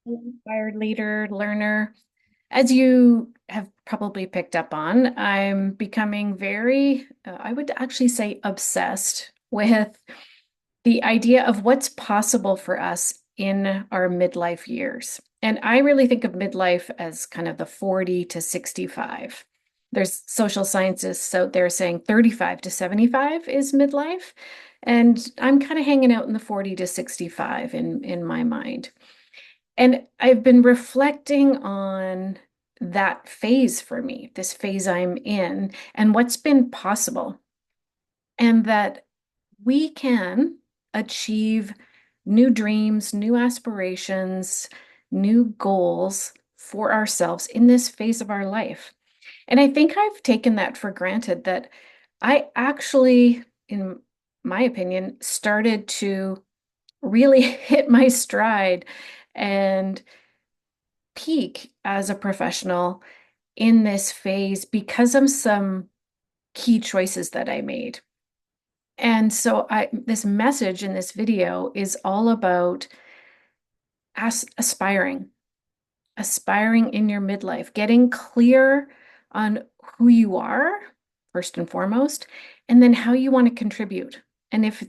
Inspired leader, learner. As you have probably picked up on, I'm becoming very, I would actually say, obsessed with the idea of what's possible for us in our midlife years. And I really think of midlife as kind of the 40 to 65. There's social scientists out there saying 35 to 75 is midlife. And I'm kind of hanging out in the 40 to 65 in my mind. And I've been reflecting on that phase for me, this phase I'm in, and what's been possible, and that we can achieve new dreams, new aspirations, new goals for ourselves in this phase of our life. And I think I've taken that for granted that I actually, in my opinion, started to really hit my stride and peak as a professional in this phase because of some key choices that I made. And so this message in this video is all about aspiring, aspiring in your midlife, getting clear on who you are, first and foremost, and then how you want to contribute. And if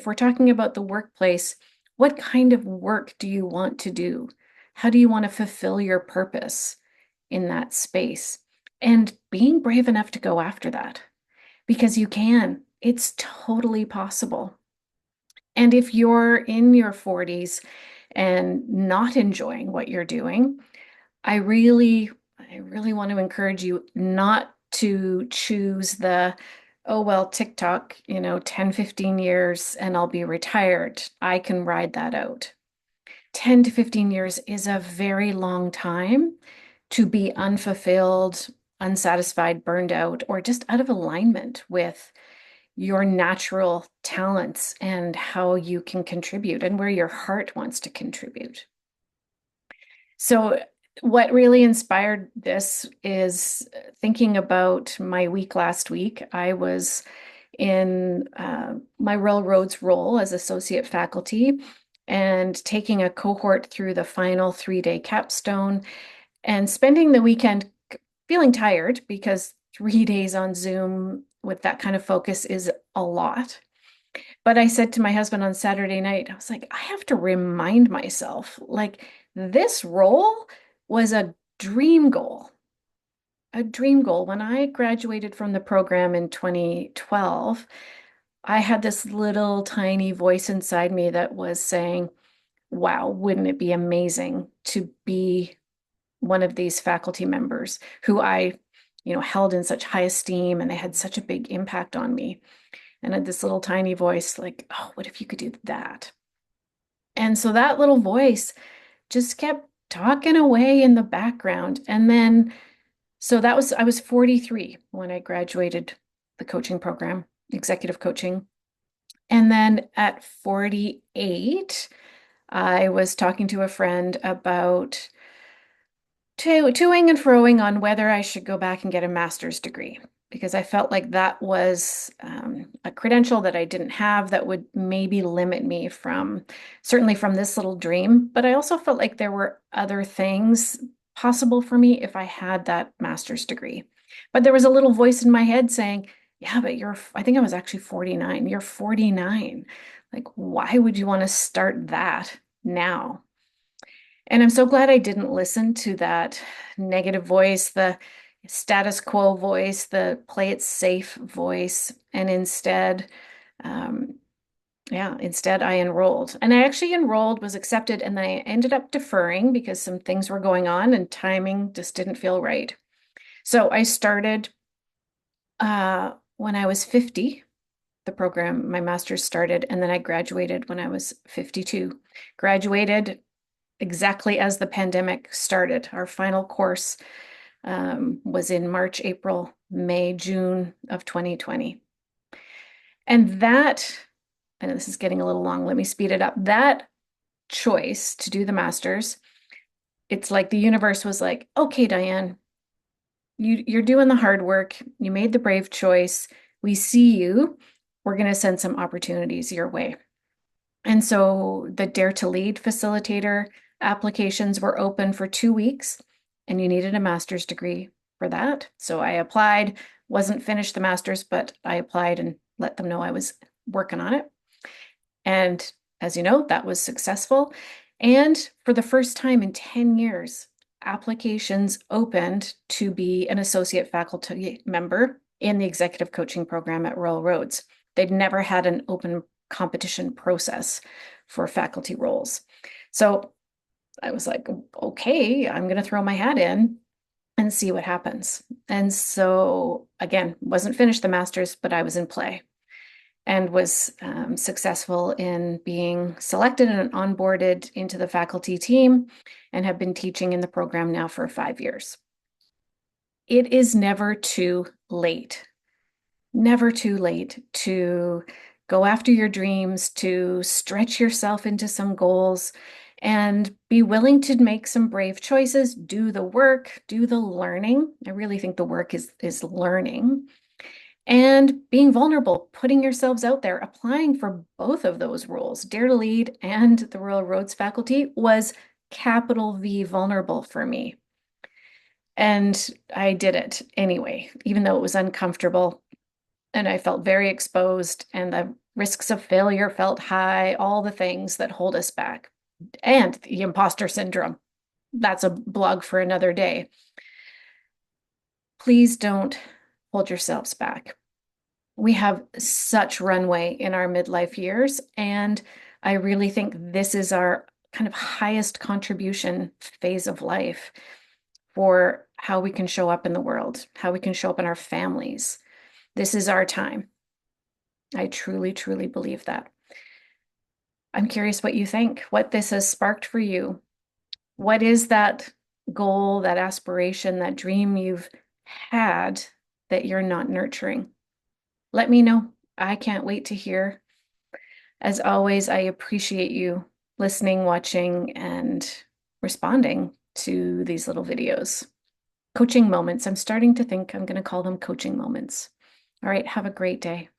we're talking about the workplace, what kind of work do you want to do? How do you want to fulfill your purpose in that space? And being brave enough to go after that because you can. It's totally possible. And if you're in your 40s and not enjoying what you're doing, I really want to encourage you not to choose the, oh, well, TikTok, 10, 15 years and I'll be retired. I can ride that out. 10 to 15 years is a very long time to be unfulfilled, unsatisfied, burned out, or just out of alignment with your natural talents and how you can contribute and where your heart wants to contribute. So, what really inspired this is thinking about my week last week. I was in my railroads role as associate faculty and taking a cohort through the final 3-day capstone and spending the weekend feeling tired because 3 days on Zoom with that kind of focus is a lot. But I said to my husband on Saturday night, I was like, I have to remind myself, like, this role was a dream goal, a dream goal. When I graduated from the program in 2012, I had this little tiny voice inside me that was saying, wow, wouldn't it be amazing to be one of these faculty members who I held in such high esteem and they had such a big impact on me. And I had this little tiny voice like, oh, what if you could do that? And so that little voice just kept talking away in the background. And then, so I was 43 when I graduated the coaching program, executive coaching. And then at 48, I was talking to a friend about toing and froing on whether I should go back and get a master's degree because I felt like that was a credential that I didn't have that would maybe limit me certainly from this little dream. But I also felt like there were other things possible for me if I had that master's degree. But there was a little voice in my head saying, yeah, but I think I was actually 49. You're 49. Like, why would you want to start that now? And I'm so glad I didn't listen to that negative voice, the status quo voice, the play it safe voice, and um, instead I enrolled. And I actually enrolled, was accepted, and then I ended up deferring because some things were going on and timing just didn't feel right. So I started when I was 50. The program, my master's started, and then I graduated when I was 52. Graduated exactly as the pandemic started. Our final course was in March, April, May, June of 2020. And I know this is getting a little long, let me speed it up. That choice to do the master's, it's like the universe was like, okay, Diane, you're doing the hard work. You made the brave choice. We see you. We're going to send some opportunities your way. And so the Dare to Lead facilitator Applications were open for 2 weeks, and you needed a master's degree for that. So I applied, wasn't finished the master's, but I applied and let them know I was working on it. And as you know, that was successful. And for the first time in 10 years, applications opened to be an associate faculty member in the executive coaching program at Royal Roads. They'd never had an open competition process for faculty roles. So I was like, okay, I'm going to throw my hat in and see what happens. And so, again, wasn't finished the master's, but I was in play and was successful in being selected and onboarded into the faculty team and have been teaching in the program now for 5 years. It is never too late to go after your dreams, to stretch yourself into some goals, and be willing to make some brave choices, do the work, do the learning. I really think the work is learning and being vulnerable, putting yourselves out there, applying for both of those roles, Dare to Lead and the Royal Roads faculty, was capital V vulnerable for me. And I did it anyway, even though it was uncomfortable and I felt very exposed and the risks of failure felt high, all the things that hold us back. And the imposter syndrome. That's a blog for another day. Please don't hold yourselves back. We have such runway in our midlife years, and I really think this is our kind of highest contribution phase of life for how we can show up in the world, how we can show up in our families. This is our time. I truly, truly believe that. I'm curious what you think, what this has sparked for you. What is that goal, that aspiration, that dream you've had that you're not nurturing? Let me know. I can't wait to hear. As always, I appreciate you listening, watching, and responding to these little videos. Coaching moments. I'm starting to think I'm going to call them coaching moments. All right, have a great day.